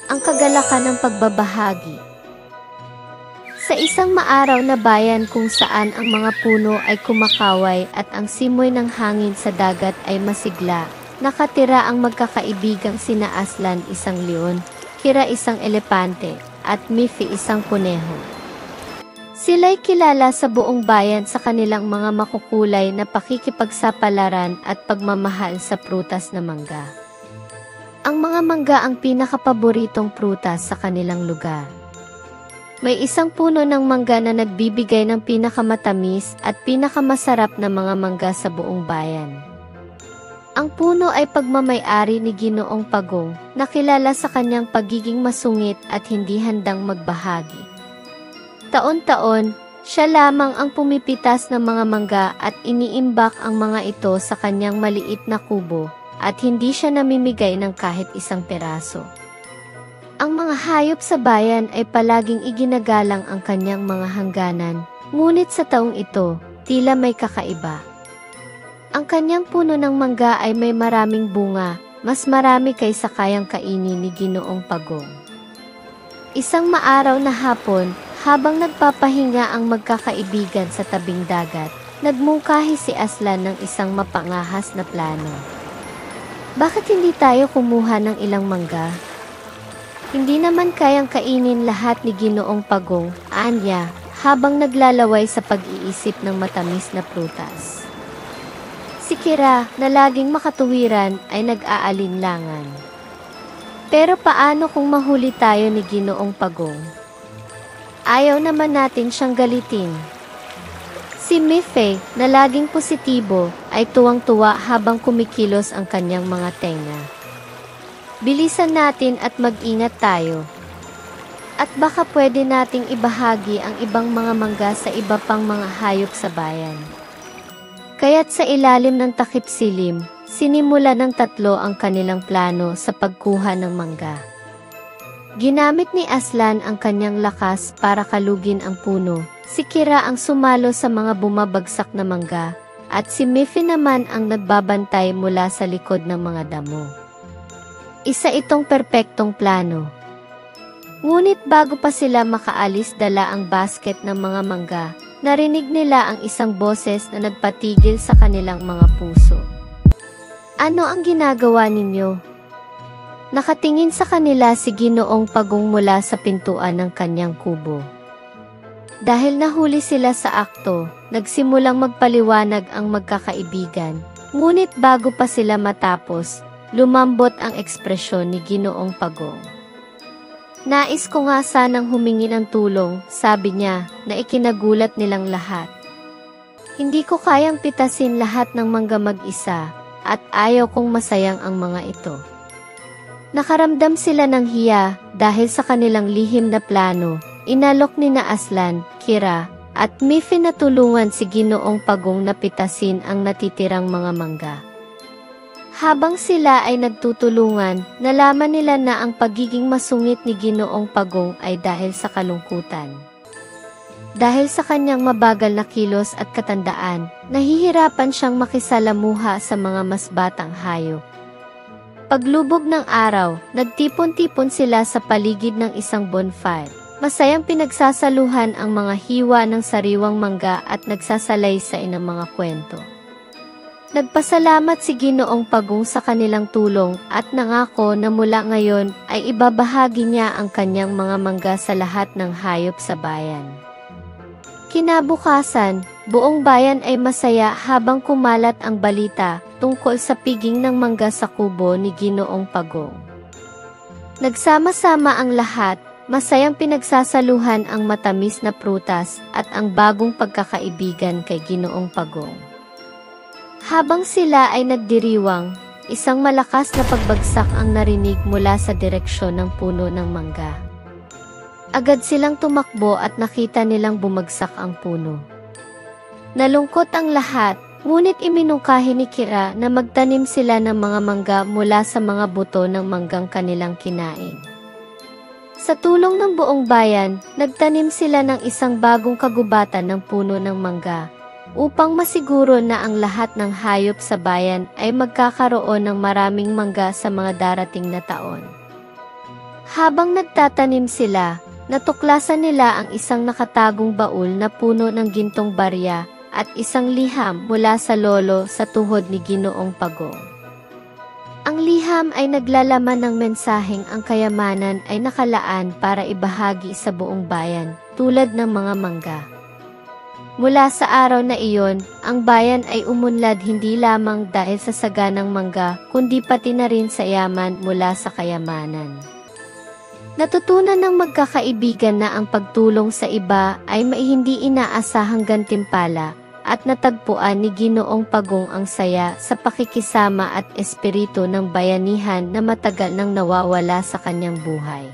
Ang kagalakan ng pagbabahagi. Sa isang maaraw na bayan kung saan ang mga puno ay kumakaway at ang simoy ng hangin sa dagat ay masigla, nakatira ang magkakaibigang sina Aslan, isang leon, Kira, isang elepante, at Miffy, isang kuneho. Sila'y kilala sa buong bayan sa kanilang mga makukulay na pakikipagsapalaran at pagmamahal sa prutas na mangga. Ang mga mangga ang pinakapaboritong prutas sa kanilang lugar. May isang puno ng mangga na nagbibigay ng pinakamatamis at pinakamasarap na mga mangga sa buong bayan. Ang puno ay pagmamay-ari ni Ginoong Pagong, na kilala sa kanyang pagiging masungit at hindi handang magbahagi. Taon-taon, siya lamang ang pumipitas ng mga mangga at iniimbak ang mga ito sa kanyang maliit na kubo, at hindi siya namimigay ng kahit isang peraso. Ang mga hayop sa bayan ay palaging iginagalang ang kanyang mga hangganan, ngunit sa taong ito, tila may kakaiba. Ang kanyang puno ng mangga ay may maraming bunga, mas marami kaysa kayang kainin ni Ginoong Pagong. Isang maaraw na hapon, habang nagpapahinga ang magkakaibigan sa tabing dagat, nagmungkahi si Aslan ng isang mapangahas na plano. Bakit hindi tayo kumuha ng ilang mangga? Hindi naman kayang kainin lahat ni Ginoong Pagong, anya, habang naglalaway sa pag-iisip ng matamis na prutas. Si Kira, na laging makatuwiran, ay nag-aalinlangan. Pero paano kung mahuli tayo ni Ginoong Pagong? Ayaw naman natin siyang galitin. Si Miffy, na laging positibo, ay tuwang-tuwa habang kumikilos ang kanyang mga tenga. Bilisan natin at mag-ingat tayo. At baka pwede nating ibahagi ang ibang mga mangga sa iba pang mga hayop sa bayan. Kaya't sa ilalim ng takip silim, sinimula ng tatlo ang kanilang plano sa pagkuha ng mangga. Ginamit ni Aslan ang kanyang lakas para kalugin ang puno, si Kira ang sumalo sa mga bumabagsak na mangga, at si Miffy naman ang nagbabantay mula sa likod ng mga damo. Isa itong perpektong plano. Ngunit bago pa sila makaalis dala ang basket ng mga mangga, narinig nila ang isang boses na nagpatigil sa kanilang mga puso. Ano ang ginagawa ninyo? Nakatingin sa kanila si Ginoong Pagong mula sa pintuan ng kanyang kubo. Dahil nahuli sila sa akto, nagsimulang magpaliwanag ang magkakaibigan, ngunit bago pa sila matapos, lumambot ang ekspresyon ni Ginoong Pagong. Nais ko nga sanang humingi ng tulong, sabi niya, na ikinagulat nilang lahat. Hindi ko kayang pitasin lahat ng mangga mag-isa, at ayaw kong masayang ang mga ito. Nakaramdam sila ng hiya dahil sa kanilang lihim na plano. Inalok ni na Aslan, Kira, at Miffy na tulungan si Ginoong Pagong na pitasin ang natitirang mga mangga. Habang sila ay nagtutulungan, nalaman nila na ang pagiging masungit ni Ginoong Pagong ay dahil sa kalungkutan. Dahil sa kanyang mabagal na kilos at katandaan, nahihirapan siyang makisalamuha sa mga mas batang hayop. Paglubog ng araw, nagtipon-tipon sila sa paligid ng isang bonfire. Masayang pinagsasaluhan ang mga hiwa ng sariwang mangga at nagsasalaysay ng mga kwento. Nagpasalamat si Ginoong Pagong sa kanilang tulong at nangako na mula ngayon ay ibabahagi niya ang kanyang mga mangga sa lahat ng hayop sa bayan. Kinabukasan, buong bayan ay masaya habang kumalat ang balita tungkol sa piging ng mangga sa kubo ni Ginoong Pagong. Nagsama-sama ang lahat, masayang pinagsasaluhan ang matamis na prutas at ang bagong pagkakaibigan kay Ginoong Pagong. Habang sila ay nagdiriwang, isang malakas na pagbagsak ang narinig mula sa direksyon ng puno ng mangga. Agad silang tumakbo at nakita nilang bumagsak ang puno. Nalungkot ang lahat, ngunit iminungkahi ni Kira na magtanim sila ng mga mangga mula sa mga buto ng manggang kanilang kinain. Sa tulong ng buong bayan, nagtanim sila ng isang bagong kagubatan ng puno ng mangga, upang masiguro na ang lahat ng hayop sa bayan ay magkakaroon ng maraming mangga sa mga darating na taon. Habang nagtatanim sila, natuklasan nila ang isang nakatagong baul na puno ng gintong barya at isang liham mula sa lolo sa tuhod ni Ginoong Pagong. Ang liham ay naglalaman ng mensaheng ang kayamanan ay nakalaan para ibahagi sa buong bayan, tulad ng mga mangga. Mula sa araw na iyon, ang bayan ay umunlad hindi lamang dahil sa saganang mangga, kundi pati na rin sa yaman mula sa kayamanan. Natutunan ng magkakaibigan na ang pagtulong sa iba ay may hindi inaasahang gantimpala, at natagpuan ni Ginoong Pagong ang saya sa pakikisama at espiritu ng bayanihan na matagal nang nawawala sa kanyang buhay.